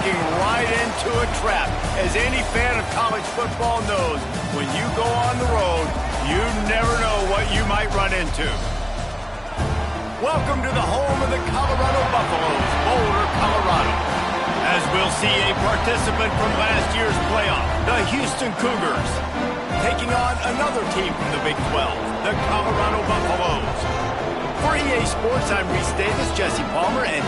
walking right into a trap. As any fan of college football knows, when you go on the road, you never know what you might run into. Welcome to the home of the Colorado Buffaloes, Boulder, Colorado. As we'll see a participant from last year's playoff, the Houston Cougars, taking on another team from the Big 12, the Colorado Buffaloes. For EA Sports, I'm Reese Davis, Jesse Palmer, and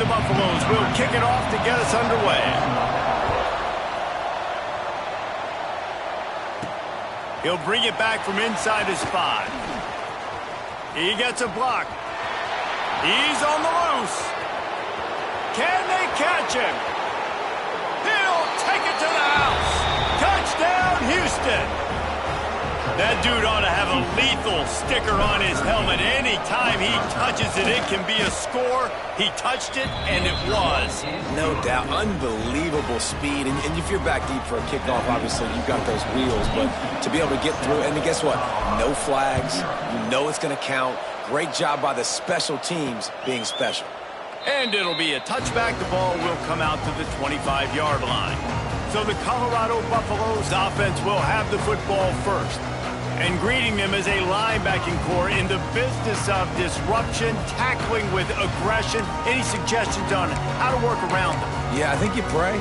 the Buffaloes will kick it off to get us underway. He'll bring it back from inside his 5. He gets a block. He's on the loose. Can they catch him? He'll take it to the house. Touchdown, Houston. That dude ought to have a lethal sticker on his helmet. Anytime he touches it, it can be a score. He touched it, and it was. No doubt. Unbelievable speed. And if you're back deep for a kickoff, obviously you've got those wheels. But to be able to get through, and guess what? No flags. You know it's going to count. Great job by the special teams being special. And it'll be a touchback. The ball will come out to the 25-yard line. So the Colorado Buffaloes offense will have the football first. And greeting them is a linebacking core in the business of disruption, tackling with aggression. Any suggestions on how to work around them? Yeah, I think you pray.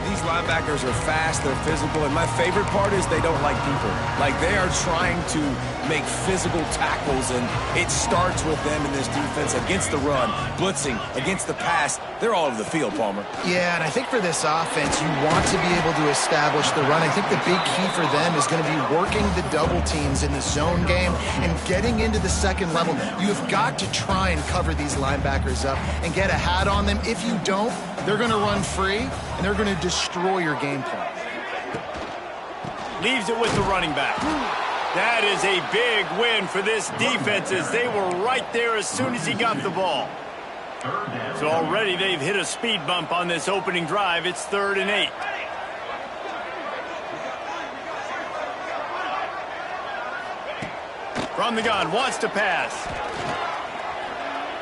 These linebackers are fast, they're physical, and my favorite part is they don't like people. Like, they are trying to make physical tackles, and it starts with them in this defense against the run, blitzing, against the pass. They're all over the field, Palmer. Yeah, and I think for this offense, you want to be able to establish the run. I think the big key for them is going to be working the double teams in the zone game and getting into the second level. You've got to try and cover these linebackers up and get a hat on them. If you don't, they're going to run free, and they're going to destroy your game plan. Leaves it with the running back. That is a big win for this defense, as they were right there as soon as he got the ball. So already they've hit a speed bump on this opening drive. It's 3rd and 8. From the gun, wants to pass.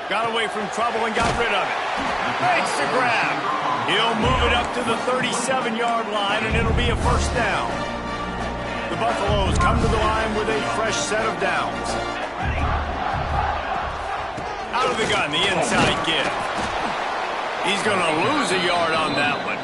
Got away from trouble and got rid of it. Makes the grab. He'll move it up to the 37-yard line, and it'll be a first down. The Buffaloes come to the line with a fresh set of downs. Out of the gun, the inside give. He's going to lose a yard on that one.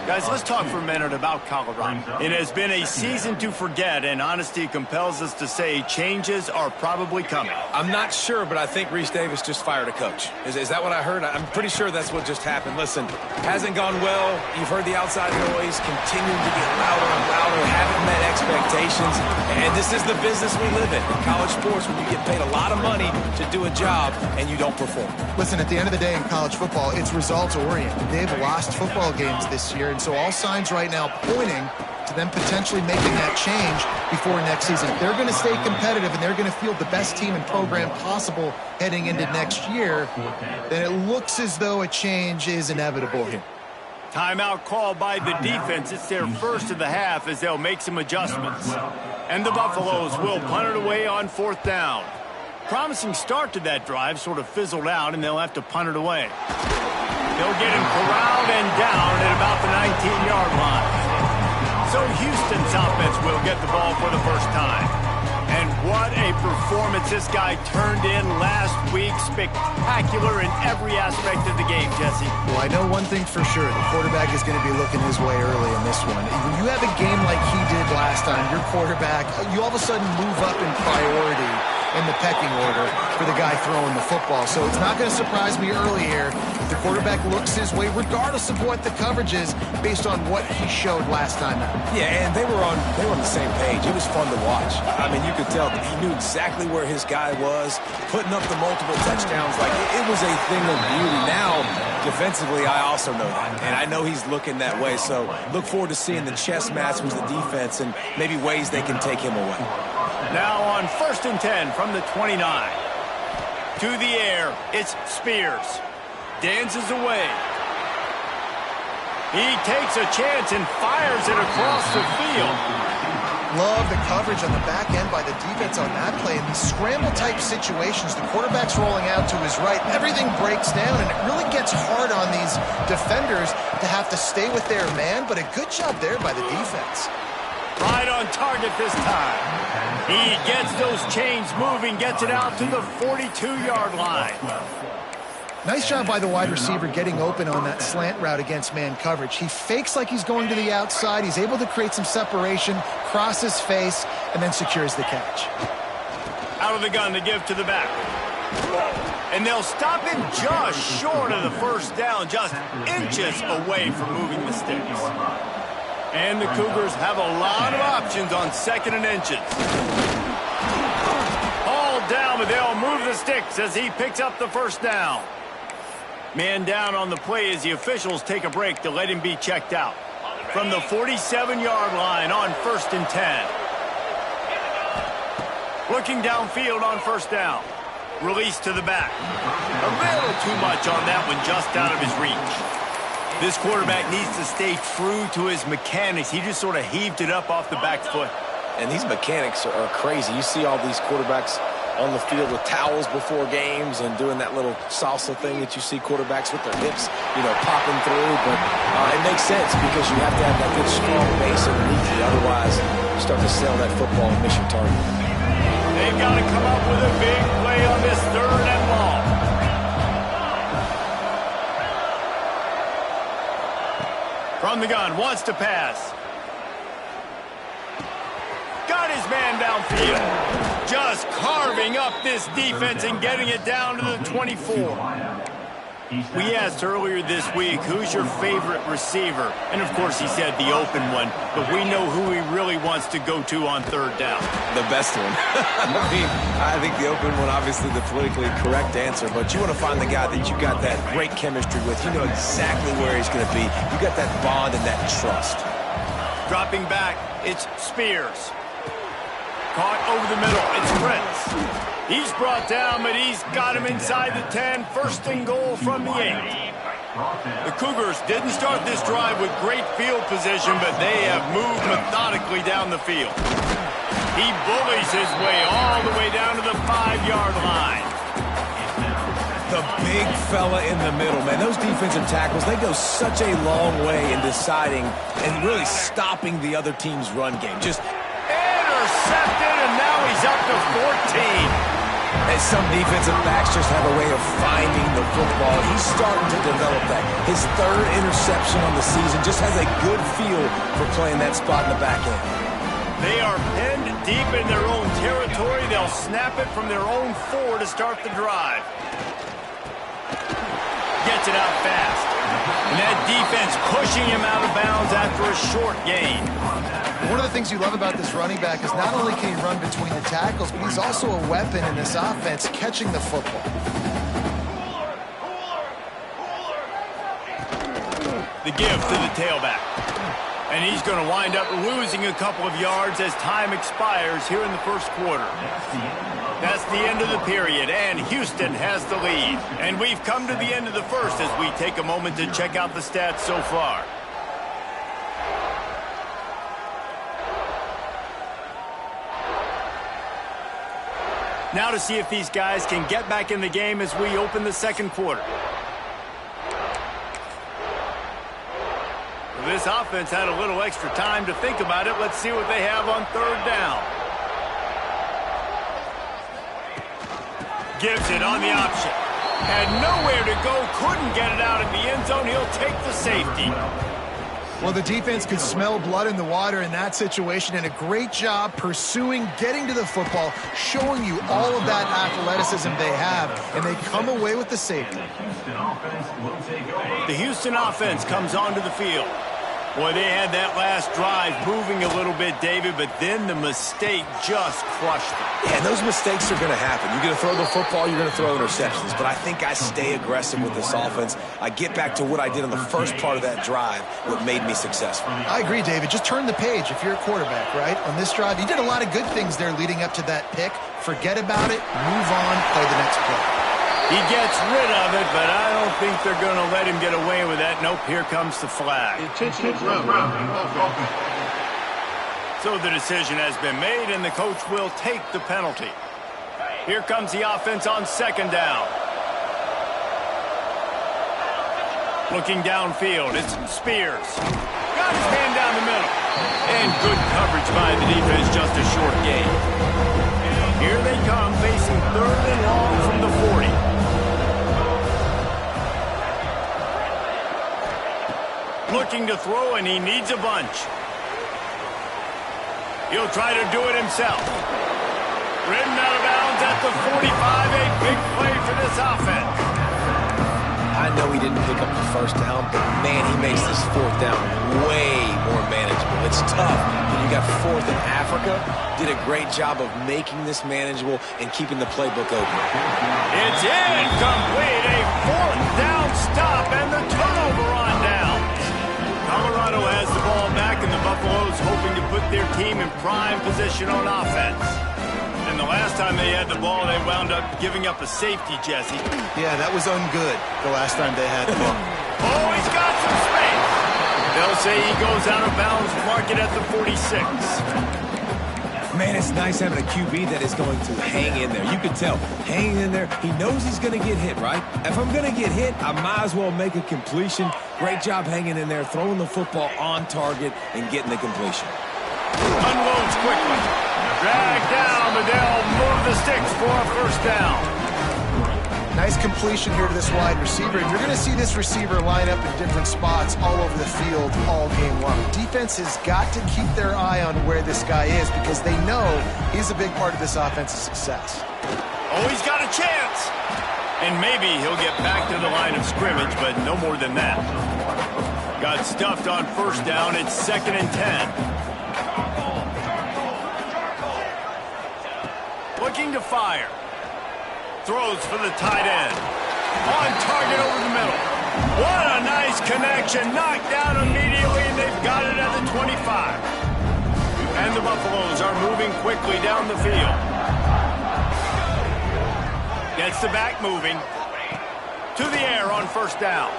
Guys, let's talk for a minute about Colorado. It has been a season to forget, and honesty compels us to say changes are probably coming. I'm not sure, but I think Reese Davis just fired a coach. Is that what I heard? I'm pretty sure that's what just happened. Listen, hasn't gone well. You've heard the outside noise, continuing to get louder and louder, haven't met expectations, and this is the business we live in college sports, when you get paid a lot of money to do a job and you don't perform. Listen, at the end of the day in college football, it's results-oriented. They've lost football games this year, and so all signs right now pointing to them potentially making that change before next season. If they're going to stay competitive and they're going to field the best team and program possible heading into next year, then it looks as though a change is inevitable here. Timeout called by the defense. It's their first of the half as they'll make some adjustments. And the Buffaloes will punt it away on 4th down. Promising start to that drive, sort of fizzled out, and they'll have to punt it away. They'll get him corralled and down at about the 19-yard line. So Houston's offense will get the ball for the first time. And what a performance this guy turned in last week. Spectacular in every aspect of the game, Jesse. Well, I know one thing for sure. The quarterback is going to be looking his way early in this one. When you have a game like he did last time, your quarterback, you all of a sudden move up in priority in the pecking order for the guy throwing the football. So it's not going to surprise me early here if the quarterback looks his way, regardless of what the coverage is, based on what he showed last time out. Yeah, and they were on the same page. It was fun to watch. I mean, you could tell that he knew exactly where his guy was, putting up the multiple touchdowns. Like, it was a thing of beauty. Now, defensively, I also know that, and I know he's looking that way. So look forward to seeing the chess match with the defense and maybe ways they can take him away. Now on 1st and 10 from the 29. To the air, it's Spears. Dances away. He takes a chance and fires it across the field. Love the coverage on the back end by the defense on that play. In these scramble-type situations, the quarterback's rolling out to his right. Everything breaks down, and it really gets hard on these defenders to have to stay with their man, but a good job there by the defense. Right on target this time. He gets those chains moving, gets it out to the 42-yard line. Nice job by the wide receiver getting open on that slant route against man coverage. He fakes like he's going to the outside. He's able to create some separation, cross his face, and then secures the catch. Out of the gun to give to the back. And they'll stop him just short of the first down, just inches away from moving the sticks. And the Cougars have a lot of options on 2nd and inches. All down, but they'll move the sticks as he picks up the first down. Man down on the play as the officials take a break to let him be checked out. From the 47-yard line on 1st and 10. Looking downfield on first down. Release to the back. A little too much on that one, just out of his reach. This quarterback needs to stay true to his mechanics. He just sort of heaved it up off the back foot. And these mechanics are crazy. You see all these quarterbacks on the field with towels before games and doing that little salsa thing that you see quarterbacks with their hips, popping through. But it makes sense because you have to have that good strong base underneath you. Otherwise, you start to sail that football and miss your target. They've got to come up with a big play on this 3rd and long. From the gun, wants to pass. Got his man downfield. Just carving up this defense and getting it down to the 24. We asked earlier this week, who's your favorite receiver? And, of course, he said the open one. But we know who he really wants to go to on 3rd down. The best one. I think the open one, obviously the politically correct answer. But you want to find the guy that you got that great chemistry with. You know exactly where he's going to be. You got that bond and that trust. Dropping back, it's Spears. Caught over the middle, it's Prince. He's brought down, but he's got him inside the 10. 1st and goal from the 8. The Cougars didn't start this drive with great field position, but they have moved methodically down the field. He bullies his way all the way down to the 5-yard line. The big fella in the middle, man. Those defensive tackles, they go such a long way in deciding and really stopping the other team's run game. Just intercepted, and now he's up to 14. And some defensive backs just have a way of finding the football. He's starting to develop that. His 3rd interception on the season just has a good feel for playing that spot in the back end. They are pinned deep in their own territory. They'll snap it from their own 4 to start the drive. Gets it out fast. And that defense pushing him out of bounds after a short gain. One of the things you love about this running back is not only can he run between the tackles, but he's also a weapon in this offense, catching the football. The give to the tailback. And he's going to wind up losing a couple of yards as time expires here in the 1st quarter. That's the end of the period, and Houston has the lead. And we've come to the end of the 1st as we take a moment to check out the stats so far. Now to see if these guys can get back in the game as we open the 2nd quarter. This offense had a little extra time to think about it. Let's see what they have on 3rd down. Gives it on the option. Had nowhere to go, couldn't get it out of the end zone. He'll take the safety. Well, the defense could smell blood in the water in that situation, and a great job pursuing, getting to the football, showing you all of that athleticism they have, and they come away with the safety. The Houston offense comes onto the field. Boy, they had that last drive moving a little bit, David, but then the mistake just crushed them. Yeah, and those mistakes are going to happen. You're going to throw the football, you're going to throw interceptions. But I think I stay aggressive with this offense. I get back to what I did on the first part of that drive, what made me successful. I agree, David. Just turn the page if you're a quarterback, right? On this drive, you did a lot of good things there leading up to that pick. Forget about it, move on, play the next play. He gets rid of it, but I don't think they're going to let him get away with that. Nope, here comes the flag. So the decision has been made, and the coach will take the penalty. Here comes the offense on second down. Looking downfield, it's Spears. Got his man down the middle. And good coverage by the defense, just a short gain. Here they come, facing third and long from the 40. Looking to throw, and he needs a bunch. He'll try to do it himself. Ridden out of bounds at the 45, a big play for this offense. I know he didn't pick up the first down, but man, he makes this fourth down way more manageable. It's tough when you got fourth in Africa. Did a great job of making this manageable and keeping the playbook open. It's incomplete, a fourth down stop, and the turnover on downs. Colorado has the ball back, and the Buffaloes hoping to put their team in prime position on offense. And the last time they had the ball, they wound up giving up a safety, Jesse. Yeah, that was ungood the last time they had the ball. Oh, he's got some space. They'll say he goes out of bounds, mark it at the 46. Man, it's nice having a QB that is going to hang in there. You can tell, hanging in there, he knows he's going to get hit, right? If I'm going to get hit, I might as well make a completion. Great job hanging in there, throwing the football on target and getting the completion. Unloads quickly. Dragged down, but they'll move the sticks for a first down. Nice completion here to this wide receiver. And you're going to see this receiver line up in different spots all over the field all game long. Defense has got to keep their eye on where this guy is because they know he's a big part of this offense's success. Oh, he's got a chance. And maybe he'll get back to the line of scrimmage, but no more than that. Got stuffed on first down. It's 2nd and 10. Looking to fire. Throws for the tight end. On target over the middle. What a nice connection. Knocked down immediately, and they've got it at the 25. And the Buffaloes are moving quickly down the field. Gets the back moving. To the air on first down.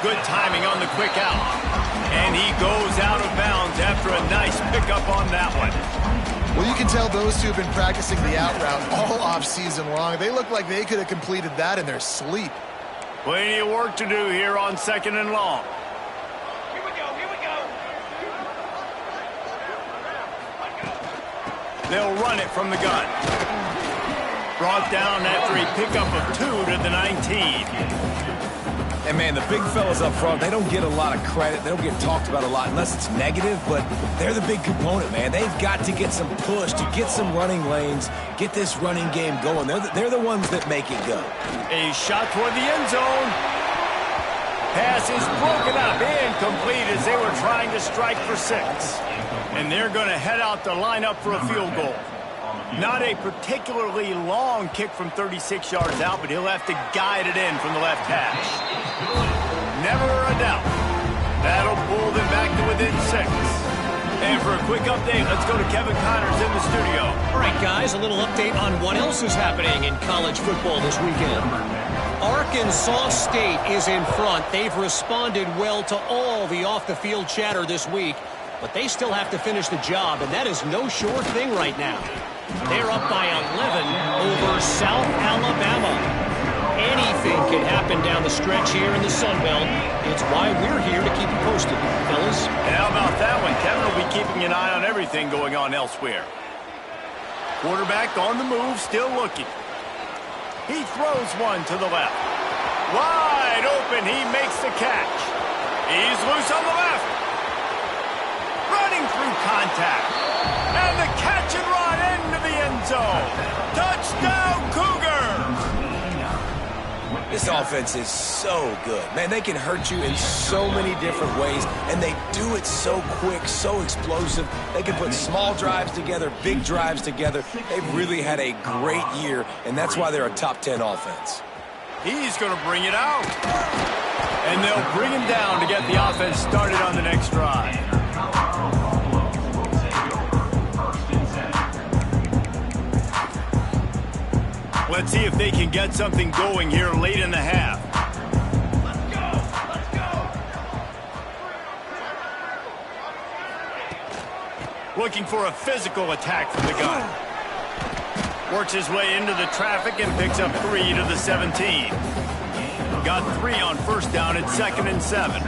Good timing on the quick out. And he goes out of bounds after a nice pickup on that one. Well, you can tell those two have been practicing the out route all off-season long. They look like they could have completed that in their sleep. Plenty of work to do here on 2nd and long. Here we go. They'll run it from the gun. Brought down after a pickup of 2 to the 19. And, man, the big fellas up front, they don't get a lot of credit. They don't get talked about a lot unless it's negative, but they're the big component, man. They've got to get some push, to get some running lanes, get this running game going. They're the ones that make it go. A shot toward the end zone. Pass is broken up, incomplete as they were trying to strike for 6. And they're going to head out to line up for a field goal. Not a particularly long kick from 36 yards out, but he'll have to guide it in from the left hash. Never a doubt. That'll pull them back to within 6. And for a quick update, let's go to Kevin Connors in the studio. All right, guys, a little update on what else is happening in college football this weekend. Arkansas State is in front. They've responded well to all the off-the-field chatter this week, but they still have to finish the job, and that is no sure thing right now. They're up by 11 over South Alabama. Anything can happen down the stretch here in the Sun Belt. It's why we're here to keep you posted, fellas. And how about that one? Kevin will be keeping an eye on everything going on elsewhere. Quarterback on the move, still looking. He throws one to the left. Wide open, he makes the catch. He's loose on the left. Running through contact. And the catch and run into the end zone. Touchdown, Cougars! This offense is so good. Man, they can hurt you in so many different ways, and they do it so quick, so explosive. They can put small drives together, big drives together. They've really had a great year, and that's why they're a top 10 offense. He's going to bring it out. And they'll bring him down to get the offense started on the next drive. Let's see if they can get something going here late in the half. Looking for a physical attack from the gun. Works his way into the traffic and picks up 3 to the 17. Got 3 on first down at 2nd and 7.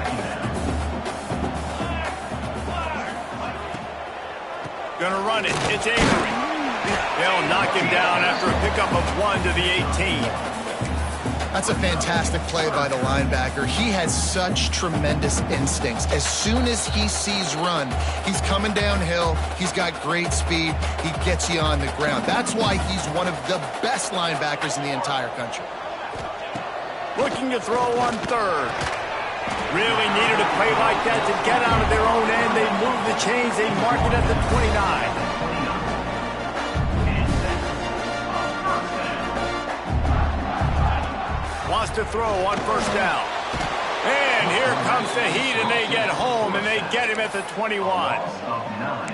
Gonna run it. It's Avery. They'll knock him down after a pickup of 1 to the 18. That's a fantastic play by the linebacker. He has such tremendous instincts. As soon as he sees run, he's coming downhill. He's got great speed. He gets you on the ground. That's why he's one of the best linebackers in the entire country. Looking to throw on 3rd. Really needed a play like that to get out of their own end. They move the chains. They mark it at the 29. Wants to throw on first down. And here comes the heat, and they get home, and they get him at the 21.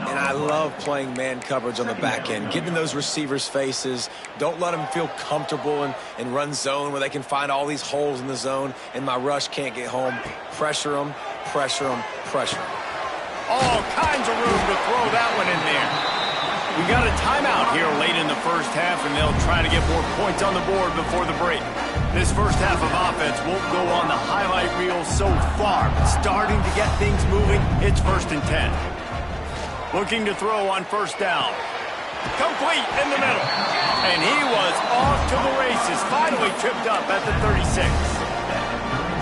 And I love playing man coverage on the back end, getting those receivers' faces. Don't let them feel comfortable and run zone where they can find all these holes in the zone, and my rush can't get home. Pressure them, pressure them, pressure them. All kinds of room to throw that one in there. We got a timeout here late in the first half, and they'll try to get more points on the board before the break. This first half of offense won't go on the highlight reel so far, but starting to get things moving, it's 1st and 10. Looking to throw on first down. Complete in the middle. And he was off to the races, finally tripped up at the 36.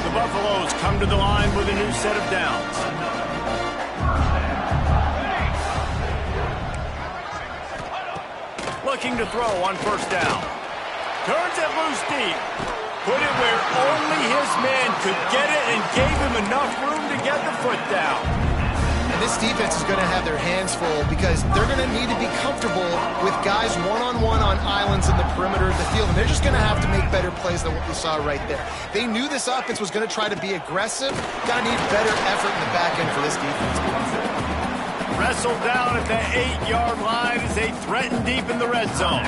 The Buffaloes come to the line with a new set of downs. Looking to throw on first down. Turns it loose deep. Put it where only his man could get it and gave him enough room to get the foot down. And this defense is going to have their hands full because they're going to need to be comfortable with guys one-on-one on islands in the perimeter of the field. And they're just going to have to make better plays than what we saw right there. They knew this offense was going to try to be aggressive. Got to need better effort in the back end for this defense. Wrestled down at the 8-yard line as they threaten deep in the red zone.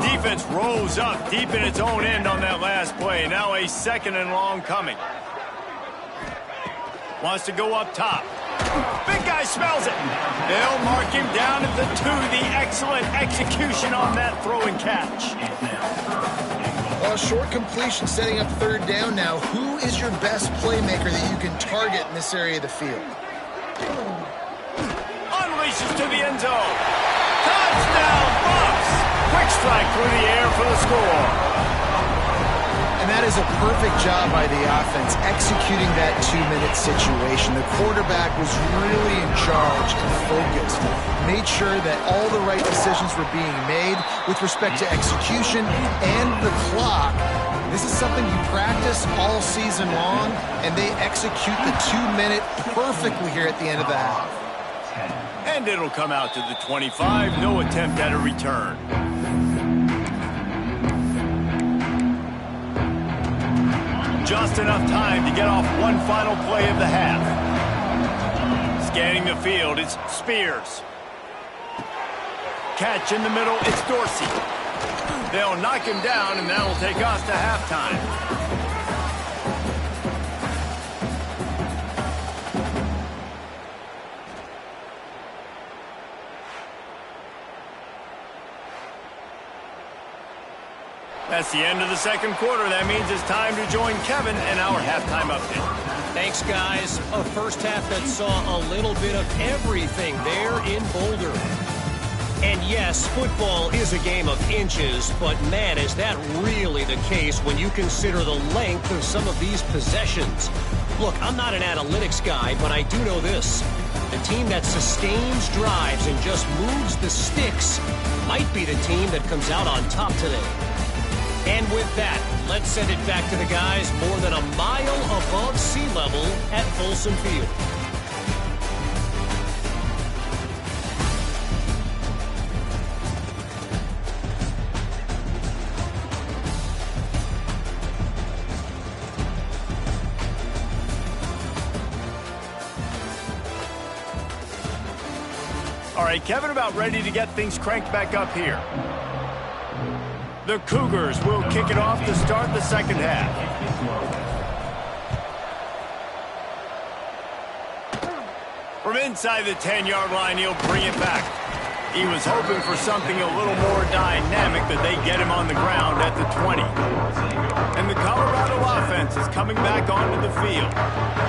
Defense rose up deep in its own end on that last play. Now a 2nd and long coming. Wants to go up top. Big guy smells it. They'll mark him down at the 2. The excellent execution on that throw and catch. Well, short completion setting up 3rd down now. Who is your best playmaker that you can target in this area of the field? Unleashes to the end zone. Touchdown, Buffs! Quick strike through the air for the score. And that is a perfect job by the offense, executing that 2-minute situation. The quarterback was really in charge and focused. Made sure that all the right decisions were being made with respect to execution and the clock. This is something you practice all season long, and they execute the 2-minute perfectly here at the end of the half. And it'll come out to the 25. No attempt at a return. Just enough time to get off one final play of the half. Scanning the field, it's Spears. Catch in the middle, it's Dorsey. They'll knock him down, and that'll take us to halftime. That's the end of the second quarter. That means it's time to join Kevin and our halftime update. Thanks, guys. A first half that saw a little bit of everything there in Boulder. And yes, football is a game of inches, but man, is that really the case when you consider the length of some of these possessions. Look, I'm not an analytics guy, but I do know this. The team that sustains drives and just moves the sticks might be the team that comes out on top today. And with that, let's send it back to the guys more than a mile above sea level at Folsom Field. All right, Kevin, about ready to get things cranked back up here. The Cougars will kick it off to start the second half. From inside the 10-yard line, he'll bring it back. He was hoping for something a little more dynamic, but they get him on the ground at the 20. And the Colorado offense is coming back onto the field.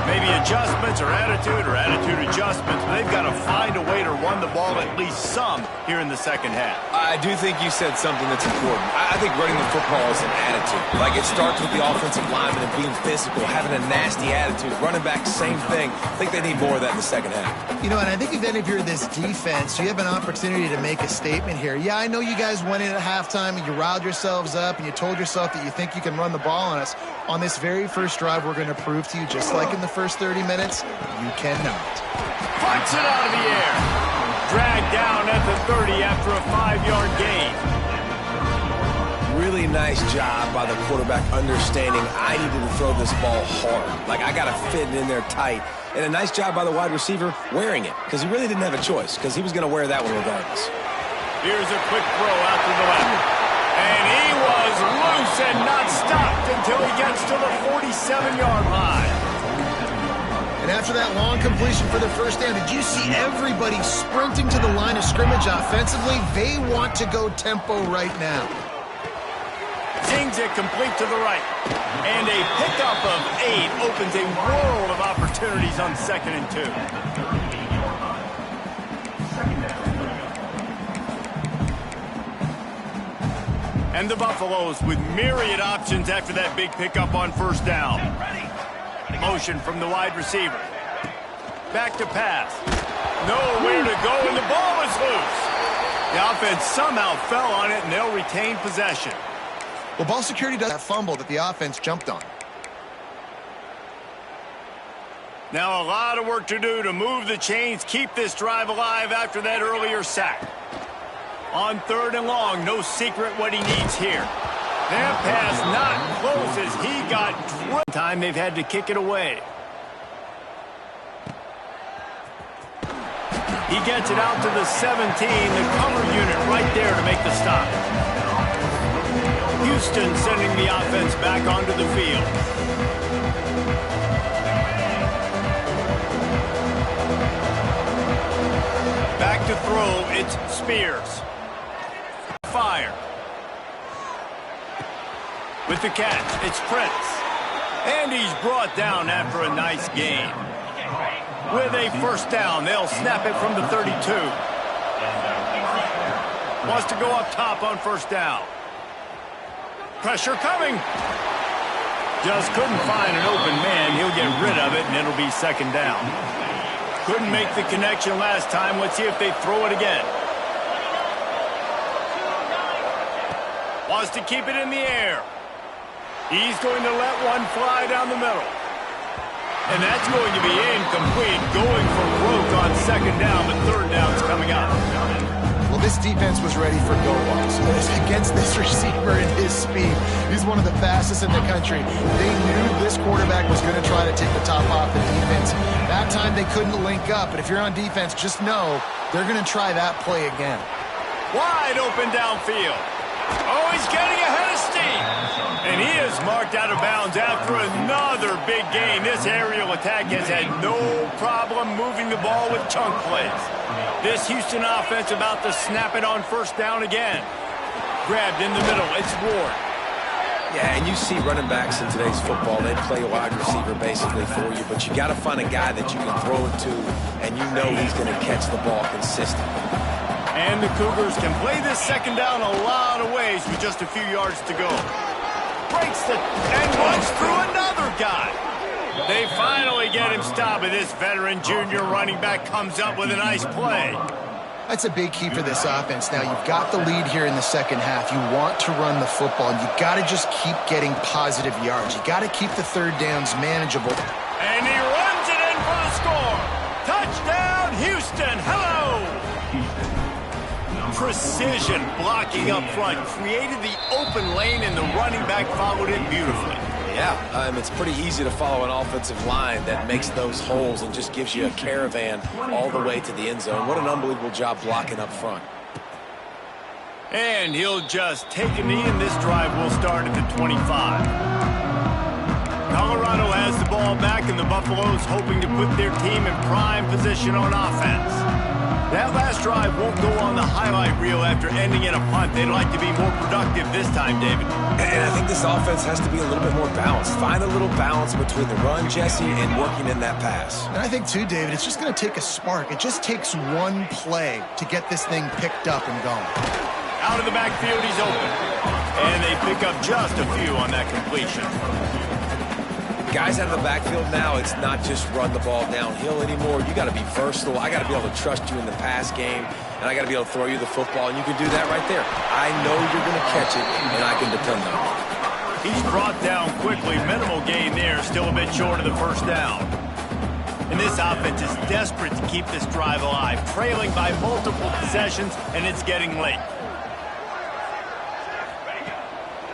Maybe adjustments or attitude adjustments, but they've got to find a way to run the ball at least some here in the second half. I do think you said something that's important. I think running the football is an attitude. Like, it starts with the offensive lineman and being physical, having a nasty attitude. Running back, same thing. I think they need more of that in the second half. You know, and I think even if you're this defense, you have an opportunity to make a statement here. Yeah, I know you guys went in at halftime and you riled yourselves up and you told yourself that you think you can run the ball on us. On this very first drive, we're going to prove to you, just like in the first 30 minutes, you cannot. Punts it out of the air. Dragged down at the 30 after a 5-yard gain. Really nice job by the quarterback understanding I needed to throw this ball hard. Like, I got to fit it in there tight. And a nice job by the wide receiver wearing it, because he really didn't have a choice, because he was going to wear that one regardless. Here's a quick throw out to the left. And he was loose and not stopped until he gets to the 47-yard line. And after that long completion for the first down, did you see everybody sprinting to the line of scrimmage offensively? They want to go tempo right now. Zings it complete to the right. And a pickup of 8 opens a world of opportunities on 2nd and 2. And the Buffaloes with myriad options after that big pickup on first down. Motion from the wide receiver. Back to pass. Nowhere to go, and the ball is loose. The offense somehow fell on it, and they'll retain possession. Well, ball security does that fumble that the offense jumped on. Now a lot of work to do to move the chains, keep this drive alive after that earlier sack. On 3rd and long, no secret what he needs here. That pass not close as he got drilled. Time they've had to kick it away. He gets it out to the 17, the cover unit right there to make the stop. Houston sending the offense back onto the field. Back to throw, it's Spears. Fire. With the catch, it's Prince. And he's brought down after a nice gain. With a first down, they'll snap it from the 32. Wants to go up top on first down. Pressure coming. Just couldn't find an open man. He'll get rid of it, and it'll be 2nd down. Couldn't make the connection last time. Let's see if they throw it again. Wants to keep it in the air. He's going to let one fly down the middle. And that's going to be incomplete. Going for broke on 2nd down, but 3rd down's coming up. Well, this defense was ready for go-walks. Against this receiver and his speed, he's one of the fastest in the country. They knew this quarterback was going to try to take the top off the defense. That time they couldn't link up, but if you're on defense, just know they're going to try that play again. Wide open downfield. Oh, he's getting ahead of steam. And he is marked out of bounds after another big gain. This aerial attack has had no problem moving the ball with chunk plays. This Houston offense about to snap it on first down again. Grabbed in the middle. It's Ward. Yeah, and you see running backs in today's football, they play a wide receiver basically for you, but you got to find a guy that you can throw it to, and you know he's going to catch the ball consistently. And the Cougars can play this 2nd down a lot of ways with just a few yards to go. Breaks and runs through another guy. They finally get him stopped, and this veteran junior running back comes up with a nice play. That's a big key for this offense. Now, you've got the lead here in the second half. You want to run the football, and you've got to just keep getting positive yards. You've got to keep the 3rd downs manageable. And he runs it in for the score. Touchdown, Houston. Hello. Precision blocking up front. Created the open lane, and the running back followed it beautifully. Yeah, it's pretty easy to follow an offensive line that makes those holes and just gives you a caravan all the way to the end zone. What an unbelievable job blocking up front. And he'll just take a knee, and this drive will start at the 25. Colorado has the ball ball back, and the Buffaloes hoping to put their team in prime position on offense. That last drive won't go on the highlight reel after ending in a punt. They'd like to be more productive this time, David. And I think this offense has to be a little bit more balanced. Find a little balance between the run, Jesse, and working in that pass. And I think, too, David, it's just going to take a spark. It just takes one play to get this thing picked up and going. Out of the backfield, he's open. And they pick up just a few on that completion. Guys out of the backfield now, it's not just run the ball downhill anymore. You got to be versatile. I got to be able to trust you in the pass game, and I got to be able to throw you the football, and you can do that right there. I know you're going to catch it, and I can depend on it. He's brought down quickly. Minimal gain there, still a bit short of the first down. And this offense is desperate to keep this drive alive, trailing by multiple possessions, and it's getting late.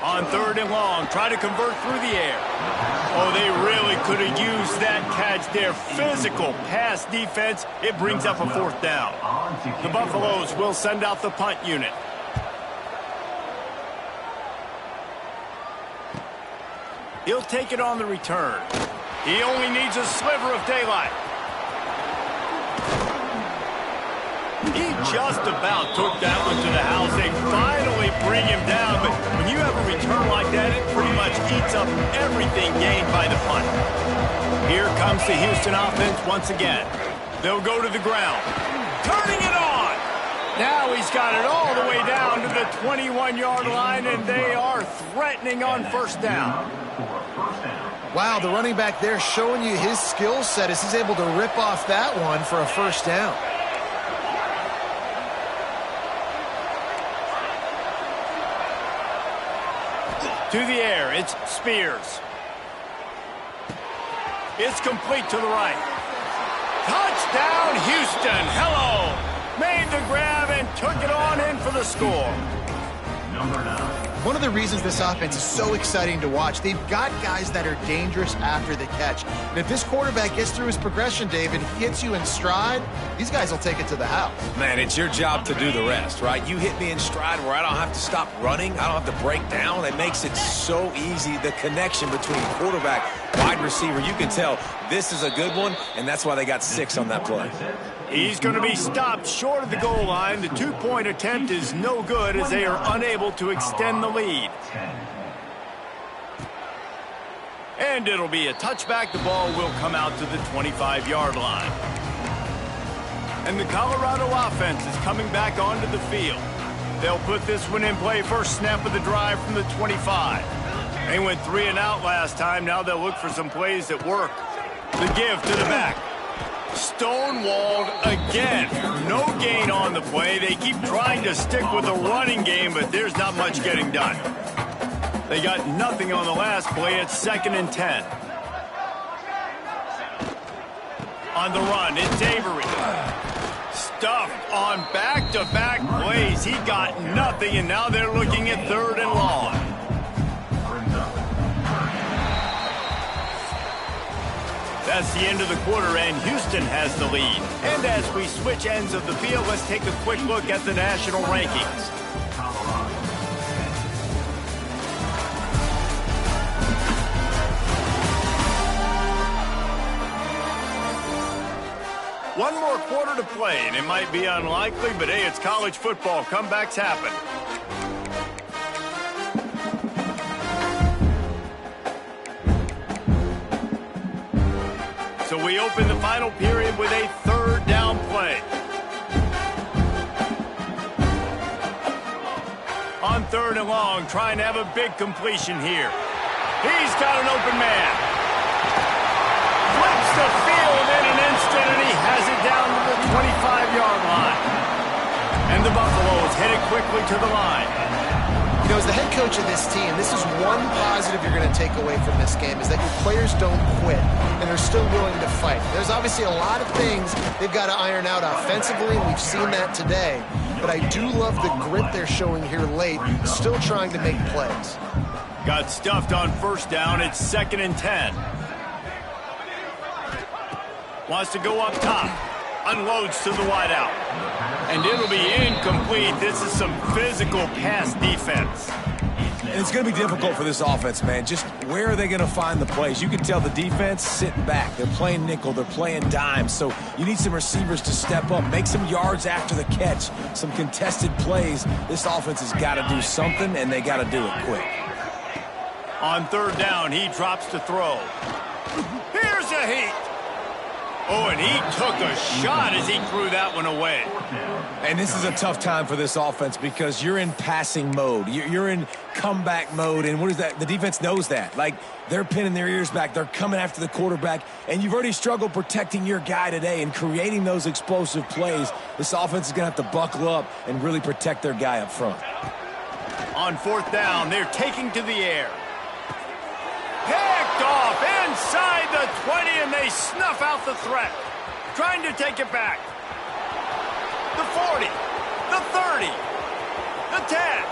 On 3rd and long, try to convert through the air. Oh, they really could have used that catch there. Physical pass defense. It brings up a 4th down. The Buffaloes will send out the punt unit. He'll take it on the return. He only needs a sliver of daylight. He just about took that one to the house. They finally bring him down, but when you have a return like that, it pretty much eats up everything gained by the punt. Here comes the Houston offense once again. They'll go to the ground. Turning it on! Now he's got it all the way down to the 21-yard line, and they are threatening on 1st down. Wow, the running back there showing you his skill set as he's able to rip off that one for a 1st down. To the air, it's Spears. It's complete to the right. Touchdown, Houston. Hello. Made the grab and took it on in for the score. One of the reasons this offense is so exciting to watch, they've got guys that are dangerous after the catch. And if this quarterback gets through his progression, David, hits you in stride, these guys will take it to the house. Man, it's your job to do the rest, right? You hit me in stride where I don't have to stop running. I don't have to break down. It makes it so easy. The connection between quarterback, wide receiver, you can tell this is a good one, and that's why they got 6 on that play. He's going to be stopped short of the goal line. The 2-point attempt is no good as they are unable to extend the lead. And it'll be a touchback. The ball will come out to the 25-yard line. And the Colorado offense is coming back onto the field. They'll put this one in play. First snap of the drive from the 25. They went 3 and out last time. Now they'll look for some plays that work. The give to the back. Stonewalled again. No gain on the play. They keep trying to stick with the running game, but there's not much getting done. They got nothing on the last play. It's 2nd and 10. On the run, it's Avery. Stuffed on back-to-back plays. He got nothing, and now they're looking at 3rd and long. That's the end of the quarter, and Houston has the lead. And as we switch ends of the field, let's take a quick look at the national rankings. One more quarter to play, and it might be unlikely, but hey, it's college football. Comebacks happen. So we open the final period with a 3rd down play. On 3rd and long, trying to have a big completion here. He's got an open man. Flips the field in an instant, and he has it down to the 25-yard line. And the Buffaloes headed quickly to the line. You know, as the head coach of this team, this is one positive you're going to take away from this game, is that your players don't quit and are still willing to fight. There's obviously a lot of things they've got to iron out offensively, and we've seen that today. But I do love the grit they're showing here late, still trying to make plays. Got stuffed on 1st down. It's 2nd and 10. Wants to go up top. Unloads to the wideout. And it'll be incomplete. This is some physical pass defense. And it's going to be difficult for this offense, man. Just where are they going to find the plays? You can tell the defense sitting back. They're playing nickel. They're playing dime. So you need some receivers to step up, make some yards after the catch, some contested plays. This offense has got to do something, and they got to do it quick. On third down, he drops to throw. Here's a heat. Oh, and he took a shot as he threw that one away. And this is a tough time for this offense because you're in passing mode. You're in comeback mode, and what is that? The defense knows that. Like, they're pinning their ears back. They're coming after the quarterback, and you've already struggled protecting your guy today and creating those explosive plays. This offense is going to have to buckle up and really protect their guy up front. On fourth down, they're taking to the air. Picked off inside the 20, and they snuff out the threat. Trying to take it back. The 40, the 30, the 10.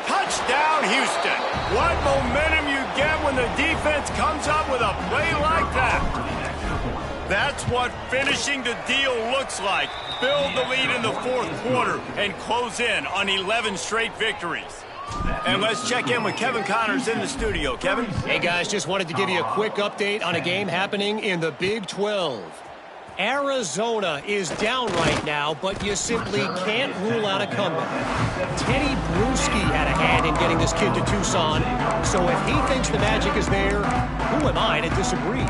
Touchdown, Houston. What momentum you get when the defense comes up with a play like that. That's what finishing the deal looks like. Build the lead in the fourth quarter and close in on 11 straight victories. And let's check in with Kevin Connors in the studio. Kevin? Hey, guys, just wanted to give you a quick update on a game happening in the Big 12. Arizona is down right now, but you simply can't rule out a comeback. Teddy Bruschi had a hand in getting this kid to Tucson, so if he thinks the magic is there, who am I to disagree?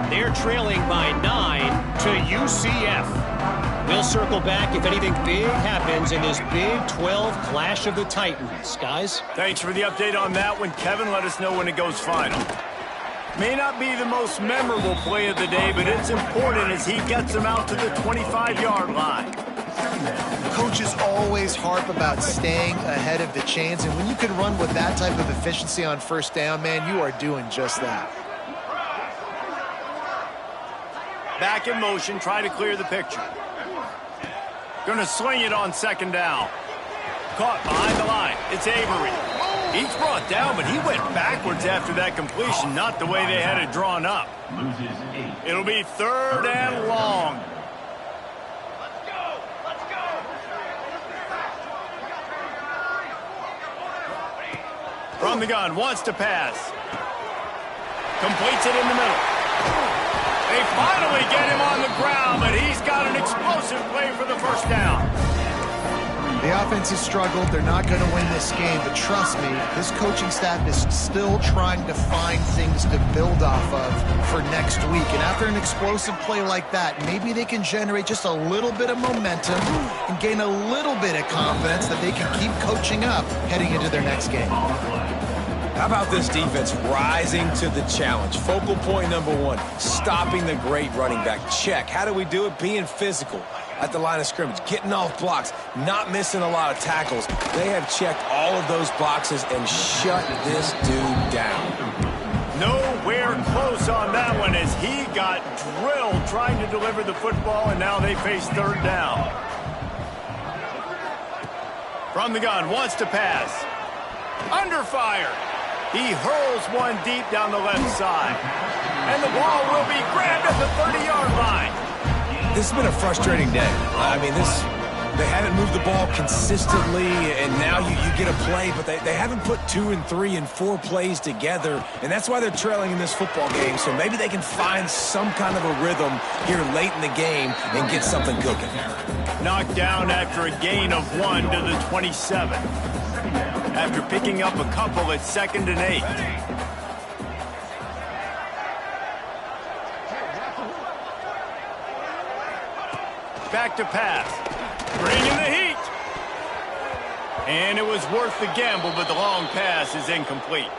They're trailing by 9 to UCF. We'll circle back if anything big happens in this Big 12 Clash of the Titans. Guys? Thanks for the update on that one, Kevin. Let us know when it goes final. May not be the most memorable play of the day, but it's important as he gets them out to the 25-yard line. Coaches always harp about staying ahead of the chains, and when you can run with that type of efficiency on first down, man, you are doing just that. Back in motion, try to clear the picture. Going to sling it on second down. Caught behind the line. It's Avery. He's brought down, but he went backwards after that completion, not the way they had it drawn up. It'll be third and long. Let's go! Let's go! From the gun, wants to pass. Completes it in the middle. They finally get him on the ground, but he's got an explosive play for the first down. The offense has struggled. They're not going to win this game, but trust me, this coaching staff is still trying to find things to build off of for next week. And after an explosive play like that, maybe they can generate just a little bit of momentum and gain a little bit of confidence that they can keep coaching up heading into their next game. How about this defense rising to the challenge? Focal point number one, stopping the great running back. Check. How do we do it? Being physical at the line of scrimmage, getting off blocks, not missing a lot of tackles. They have checked all of those boxes and shut this dude down. Nowhere close on that one as he got drilled trying to deliver the football, and now they face third down. From the gun, wants to pass. Under fire. He hurls one deep down the left side. And the ball will be grabbed at the 30-yard line. This has been a frustrating day. I mean, they haven't moved the ball consistently, and now you get a play, but they haven't put 2 and 3 and 4 plays together, and that's why they're trailing in this football game. So maybe they can find some kind of a rhythm here late in the game and get something cooking. Knocked down after a gain of 1 to the 27. After picking up a couple at 2nd and 8. Back to pass. Bringing the heat. And it was worth the gamble, but the long pass is incomplete.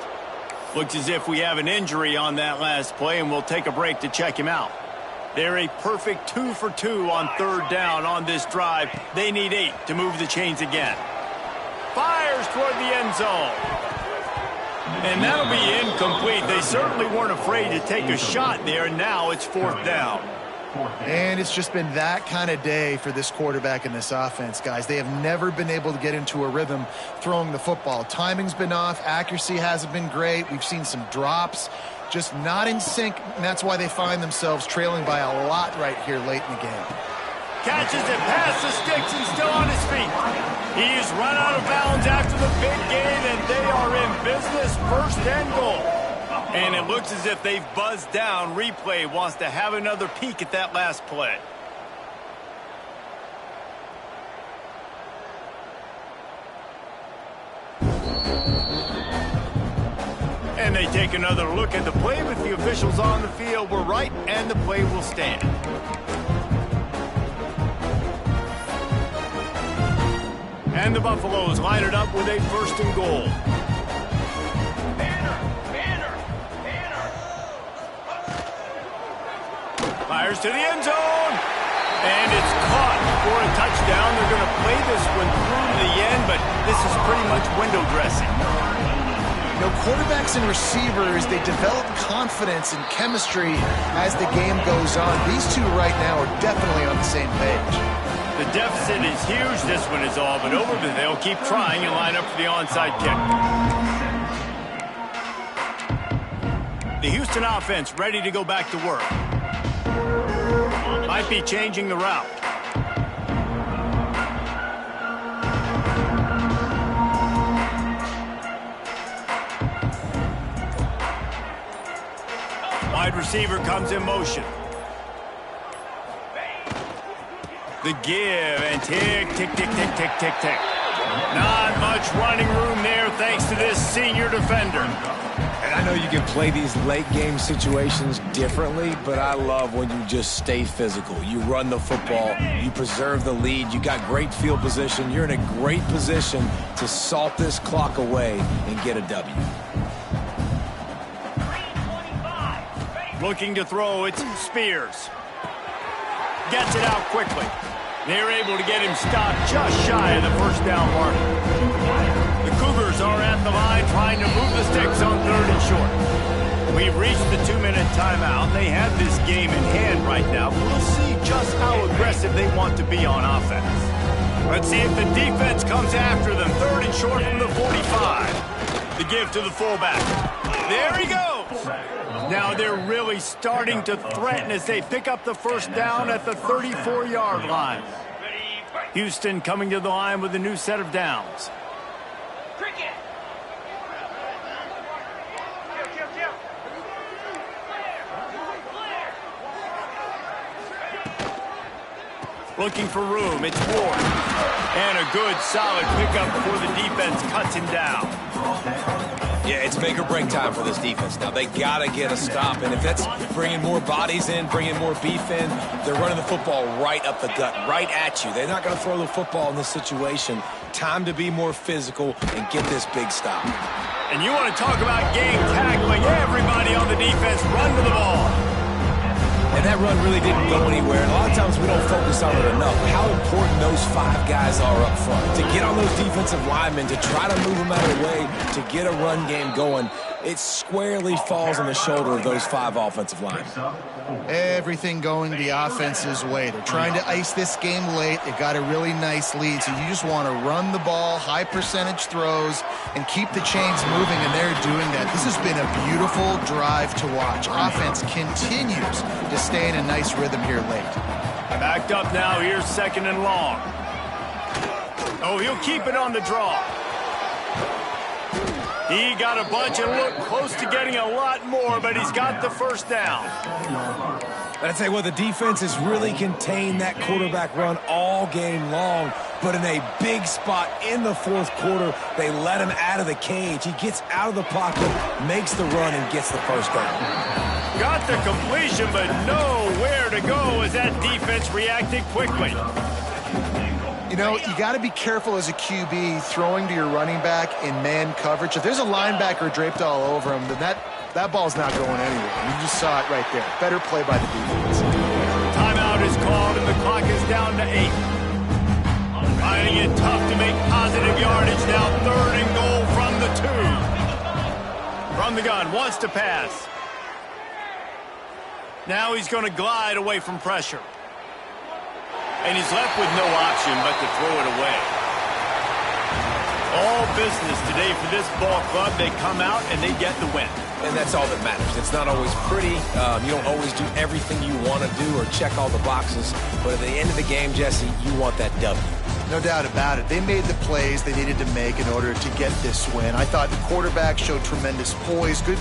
Looks as if we have an injury on that last play, and we'll take a break to check him out. They're a perfect 2 for 2 on third down on this drive. They need 8 to move the chains again. Fires toward the end zone. And that'll be incomplete. They certainly weren't afraid to take a shot there, and now it's fourth down. And it's just been that kind of day for this quarterback and this offense, guys. They have never been able to get into a rhythm throwing the football. Timing's been off. Accuracy hasn't been great. We've seen some drops. Just not in sync, and that's why they find themselves trailing by a lot right here late in the game. Catches it past the sticks and still on his feet. He's run out of bounds after the big gain, and they are in business, 1st and goal. And it looks as if they've buzzed down. Replay wants to have another peek at that last play. And they take another look at the play, but the officials on the field were right, and the play will stand. And the Buffaloes line it up with a 1st and goal. Fires to the end zone. And it's caught for a touchdown. They're going to play this one through to the end, but this is pretty much window dressing. You know, quarterbacks and receivers, they develop confidence and chemistry as the game goes on. These two right now are definitely on the same page. The deficit is huge. This one is all but over, but they'll keep trying and line up for the onside kick. The Houston offense ready to go back to work. Might be changing the route. Wide receiver comes in motion. The give and tick, tick, tick, tick, tick, tick, tick. Not much running room there thanks to this senior defender. And I know you can play these late game situations differently, but I love when you just stay physical. You run the football, you preserve the lead, you got great field position. You're in a great position to salt this clock away and get a W. Looking to throw, it's Spears. Gets it out quickly. They're able to get him stopped just shy of the 1st down mark. The Cougars are at the line trying to move the sticks on 3rd and short. We've reached the 2-minute timeout. They have this game in hand right now. We'll see just how aggressive they want to be on offense. Let's see if the defense comes after them. 3rd and short from the 45. The give to the fullback. There he goes. Now they're really starting to threaten as they pick up the 1st down at the 34-yard line. Houston coming to the line with a new set of downs. Looking for room, it's Ward. And a good, solid pickup before the defense cuts him down. Yeah, it's make or break time for this defense. Now, they got to get a stop, and if that's bringing more bodies in, bringing more beef in, they're running the football right up the gut, right at you. They're not going to throw the football in this situation. Time to be more physical and get this big stop. And you want to talk about game tackling. Everybody on the defense run to the ball. And that run really didn't go anywhere. And a lot of times we don't focus on it enough. How important those 5 guys are up front. To get on those defensive linemen, to try to move them out of the way, to get a run game going, it squarely falls on the shoulder of those 5 offensive linemen. Everything going the offense's way. They're trying to ice this game late. They've got a really nice lead, so you just want to run the ball, high percentage throws, and keep the chains moving, and they're doing that. This has been a beautiful drive to watch. Offense continues to stay in a nice rhythm here late. Backed up now, here's 2nd and long. Oh, he'll keep it on the draw. He got a bunch and looked close to getting a lot more, but he's got the 1st down. But I tell you what, the defense has really contained that quarterback run all game long. But in a big spot in the 4th quarter, they let him out of the cage. He gets out of the pocket, makes the run, and gets the 1st down. Got the completion, but nowhere to go as that defense reacted quickly. You know, you got to be careful as a QB throwing to your running back in man coverage. If there's a linebacker draped all over him, then that ball's not going anywhere. You just saw it right there. Better play by the defense. Timeout is called, and the clock is down to 8. Finding it tough to make positive yardage now. 3rd and goal from the 2. From the gun, wants to pass. Now he's going to glide away from pressure. And he's left with no option but to throw it away. All business today for this ball club. They come out and they get the win. And that's all that matters. It's not always pretty. You don't always do everything you want to do or check all the boxes. But at the end of the game, Jesse, you want that W. No doubt about it. They made the plays they needed to make in order to get this win. I thought the quarterback showed tremendous poise, good